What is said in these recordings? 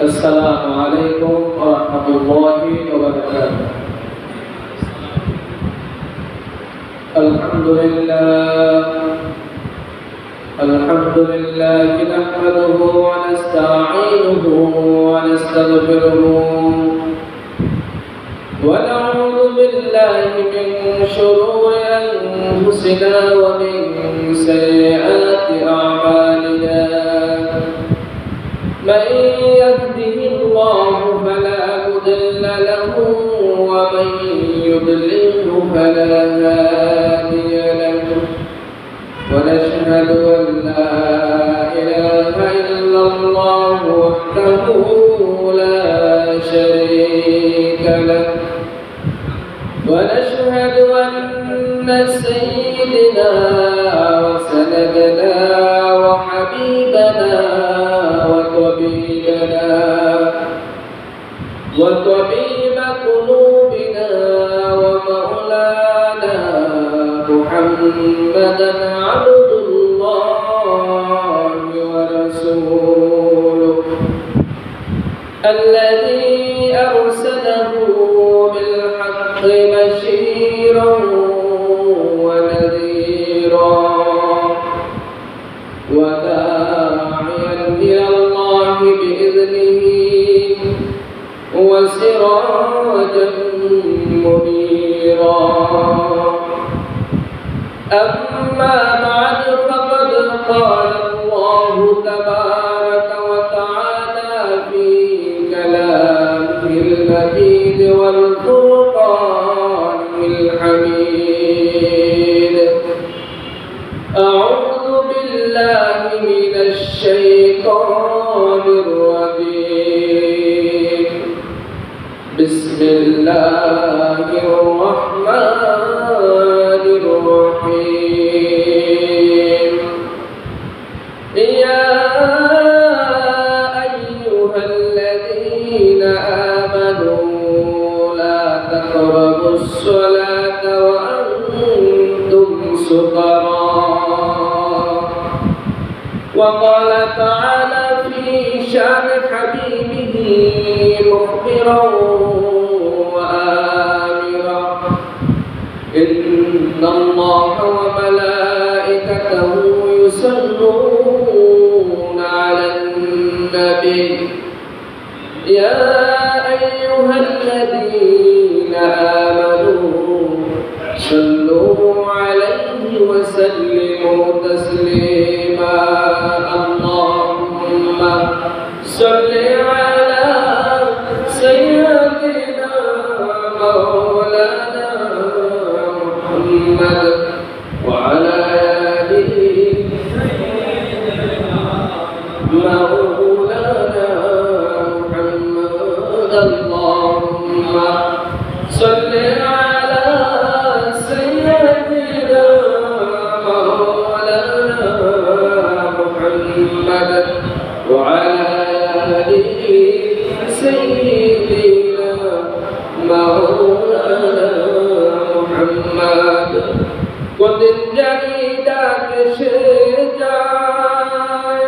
السلام عليكم ورحمة الله وبركاته. الحمد لله نحمده ونستعينه ونستغفره ونعوذ بالله من شرور أنفسنا ومن سيئات أعمالنا. من يهده الله فلا مضل له ومن يضلله فلا هادي له. ونشهد أن لا إله إلا الله وحده لا شريك له. ونشهد أن سيدنا وسندنا وحبيبنا وطبيب قلوبنا ومولانا محمدا عبد الله ورسوله الذي أرسله بالحق بشيرا ونذيرا وداعيا إلى الله بإذنه وسراجا منيرا. أما بعد فقد قال الله تبارك وتعالى في كلامه المجيد والفرقان الحميد. أعوذ بالله من الشيطان الرجيم. بسم الله الرحمن الرحيم. يا أيها الذين آمنوا لا تقربوا الصلاة وأنتم سكارى. وقال تعالى في شأن حبيبه مخبرا وآمرا إن الله وملائكته يصلون على النبي يا أيها الذين آمنوا صلوا عليه وسلموا تسليما. اللهم صل على سيدنا مولانا محمد وعلى آله مولانا محمد. اللهم صل على سيدنا مولانا محمد وعلى آله سيدنا مولانا محمد. কোনদিন জানি ডাক সে যায়,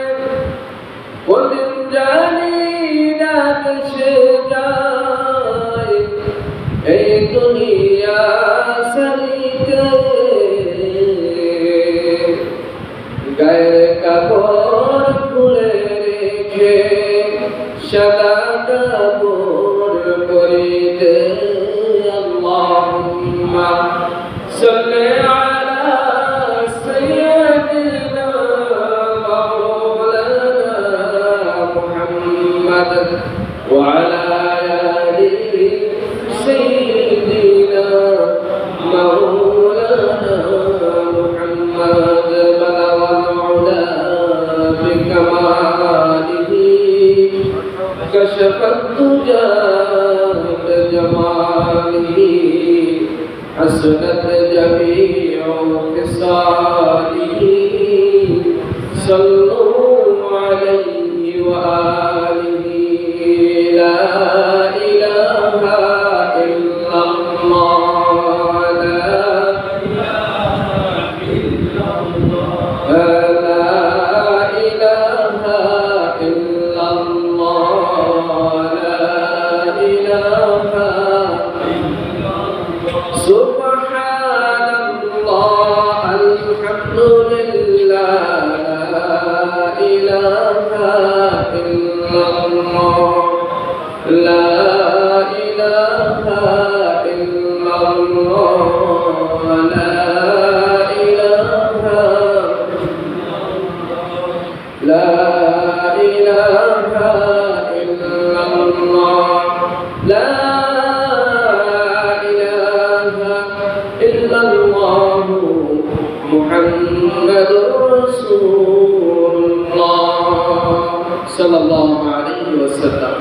কোনদিন জানি ডাক সে যায়, এই দুনিয়া সারিতে গায়ের কাপড় খুলে রেখে সাদা কাপড় পরিতে। আল্লাহুম্মা সাল্লি আলা সাইয়্যিদিনা মাওলানা মুহাম্মদ ওয়া আলা আলি সাইয়্যিদিনা মাওলানা মুহাম্মদ। বালাগাল উলা বিকামালিহি كشفت الدجى بجماله حسنت جميع خصاله. صلوا عليه وآله. لا إله إلا الله لا إله إلا الله. ইল্লাল্লাহ লা ইলাহা ইল্লাল্লাহ মুহাম্মাদুর রাসূলুল্লাহ সাল্লাল্লাহু আলাইহি ওয়াসাল্লাম।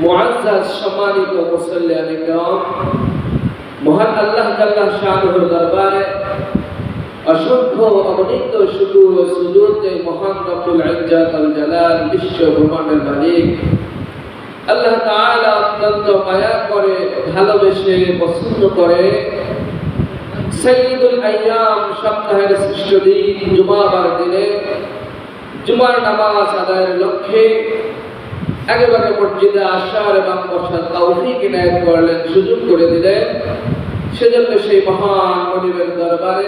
মুআজ্জাজ সম্মানিত মুসল্লিয়ানে কিরাম, মহান আল্লাহ তাআলা শানুর দরবারে অসংখ্য অগণিত শুকর ও সুজুদ যে মহান রব্বুল ইজ্জত আল জালাল বিশ্ব ব্রহ্মাণ্ডের মালিক আল্লাহ তাআলা অত্যন্ত মায়া করে, ভালোবেসে, পছন্দ করে সাইয়্যিদুল আইয়াম সপ্তাহের শ্রেষ্ঠ দিন জুমাবার দিনে জুমার নামাজ আদায়ের লক্ষ্যে একেবারে মসজিদে আসার এবং বসার তৌফিক ইনায়েত করলেন, সুযোগ করে দিলেন। সেজন্য সেই মহান মনিবের দরবারে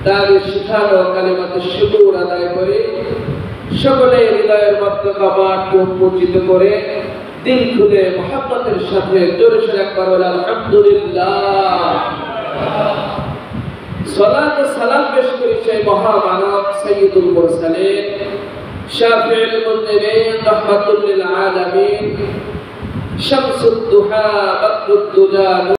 তার শিখানো কালিমাতে শুকর আদায় করে সকলে হৃদয়ের মধ্যে কপাট উন্মোচিত করে দিল খুলে মহব্বতের সাথে জোরে সোরে একবার বলে আলহামদুলিল্লাহ। সালাত ও সালাম পেশ করি সেই মহামানব সাইয়্যিদুল মুরসালিন শাফিউল মুযনিবিন রাহমাতুল লিল আলামিন শামসুদ দুহা বদরুদ দুজা